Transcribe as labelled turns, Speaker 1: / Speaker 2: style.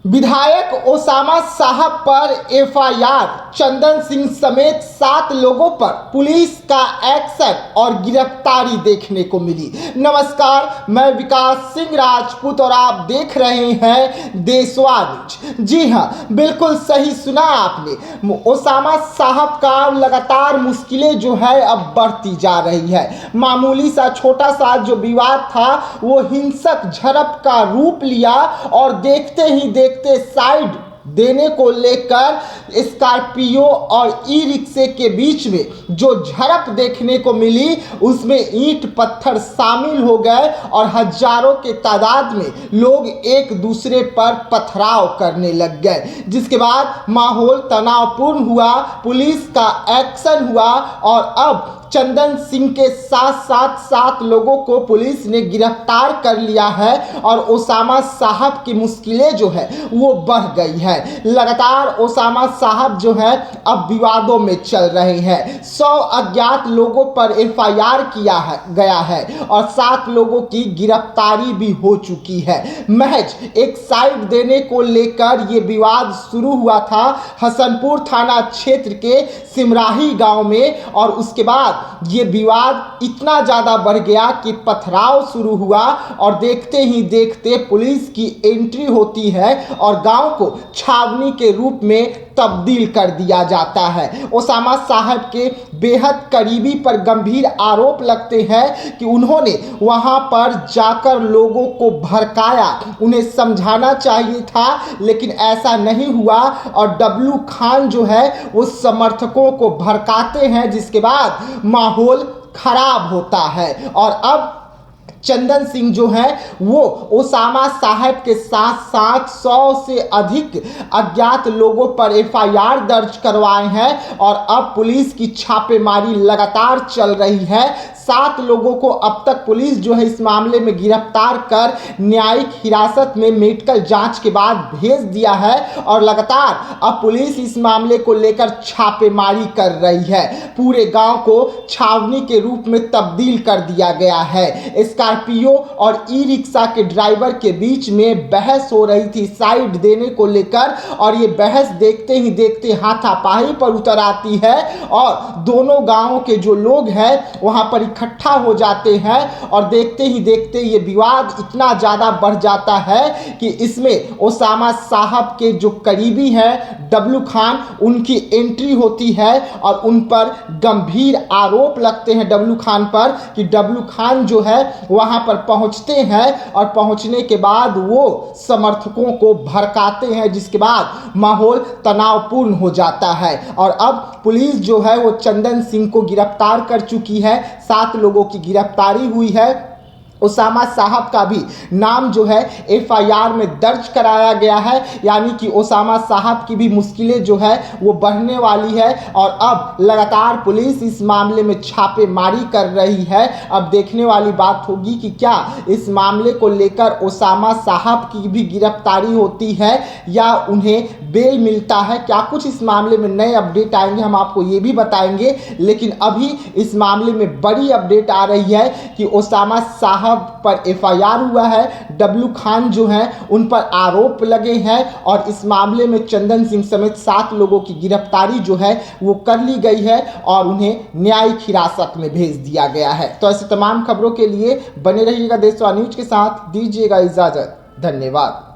Speaker 1: विधायक ओसामा साहब पर एफआईआर, चंदन सिंह समेत 7 लोगों पर पुलिस का एक्शन और गिरफ्तारी देखने को मिली। नमस्कार, मैं विकास सिंह राजपूत और आप देख रहे हैं देशवा न्यूज। जी हां, बिल्कुल सही सुना आपने। ओसामा साहब का लगातार मुश्किलें जो है अब बढ़ती जा रही है। मामूली सा छोटा सा जो विवाद था वो हिंसक झड़प का रूप लिया और देखते ही देखते साइड देने को लेकर स्कॉर्पियो और ई रिक्शे के बीच में जो झड़प देखने को मिली उसमें ईंट पत्थर शामिल हो गए और हजारों के तादाद में लोग एक दूसरे पर पथराव करने लग गए, जिसके बाद माहौल तनावपूर्ण हुआ, पुलिस का एक्शन हुआ और अब चंदन सिंह के साथ साथ 7 लोगों को पुलिस ने गिरफ्तार कर लिया है और ओसामा साहब की मुश्किलें जो है वो बढ़ गई है। लगातार ओसामा साहब जो है अब विवादों में चल रहे हैं। 100 अज्ञात लोगों पर एफआईआर गया है और 7 लोगों की गिरफ्तारी भी हो चुकी है। महज एक साइड देने को लेकर ये विवाद शुरू हुआ था हसनपुर थाना क्षेत्र के सिमराही गांव में और उसके बाद ये विवाद इतना ज्यादा बढ़ गया कि पथराव शुरू हुआ और देखते ही देखते पुलिस की एंट्री होती है और गांव को छावनी के रूप में तब्दील कर दिया जाता है। ओसामा साहब के बेहद करीबी पर गंभीर आरोप लगते हैं कि उन्होंने वहां पर जाकर लोगों को भड़काया, उन्हें समझाना चाहिए था लेकिन ऐसा नहीं हुआ और डब्लू खान जो है वो समर्थकों को भड़काते हैं, जिसके बाद माहौल खराब होता है और अब चंदन सिंह जो है वो ओसामा साहब के साथ साथ 100 से अधिक अज्ञात लोगों पर एफआईआर दर्ज करवाए हैं और अब पुलिस की छापेमारी लगातार चल रही है। 7 लोगों को अब तक पुलिस जो है इस मामले में गिरफ्तार कर न्यायिक हिरासत में मेडिकल जांच के बाद भेज दिया है और लगातार अब पुलिस इस मामले को लेकर छापेमारी कर रही है। पूरे गांव को छावनी के रूप में तब्दील कर दिया गया है। स्कॉर्पियो और ई रिक्शा के ड्राइवर के बीच में बहस हो रही थी साइड देने को लेकर और ये बहस देखते ही देखते हाथापाई पर उतर आती है और दोनों गांवों के जो लोग हैं वहां पर इकट्ठा हो जाते हैं और देखते ही देखते ये विवाद इतना ज़्यादा बढ़ जाता है कि इसमें ओसामा साहब के जो करीबी हैं डब्लू खान, उनकी एंट्री होती है और उन पर गंभीर आरोप लगते हैं डब्लू खान पर कि डब्लू खान जो है वहां पर पहुंचते हैं और पहुंचने के बाद वो समर्थकों को भड़काते हैं, जिसके बाद माहौल तनावपूर्ण हो जाता है और अब पुलिस जो है वो चंदन सिंह को गिरफ्तार कर चुकी है। 7 लोगों की गिरफ्तारी हुई है। ओसामा साहब का भी नाम जो है एफआईआर में दर्ज कराया गया है, यानी कि ओसामा साहब की भी मुश्किलें जो है वो बढ़ने वाली है और अब लगातार पुलिस इस मामले में छापेमारी कर रही है। अब देखने वाली बात होगी कि क्या इस मामले को लेकर ओसामा साहब की भी गिरफ्तारी होती है या उन्हें बेल मिलता है। क्या कुछ इस मामले में नए अपडेट आएंगे हम आपको ये भी बताएंगे, लेकिन अभी इस मामले में बड़ी अपडेट आ रही है कि ओसामा साहब पर एफआईआर हुआ है, डब्लू खान जो हैं उन पर आरोप लगे हैं और इस मामले में चंदन सिंह समेत 7 लोगों की गिरफ्तारी जो है वो कर ली गई है और उन्हें न्यायिक हिरासत में भेज दिया गया है। तो ऐसे तमाम खबरों के लिए बने रहिएगा देशवा न्यूज के साथ। दीजिएगा इजाजत। धन्यवाद।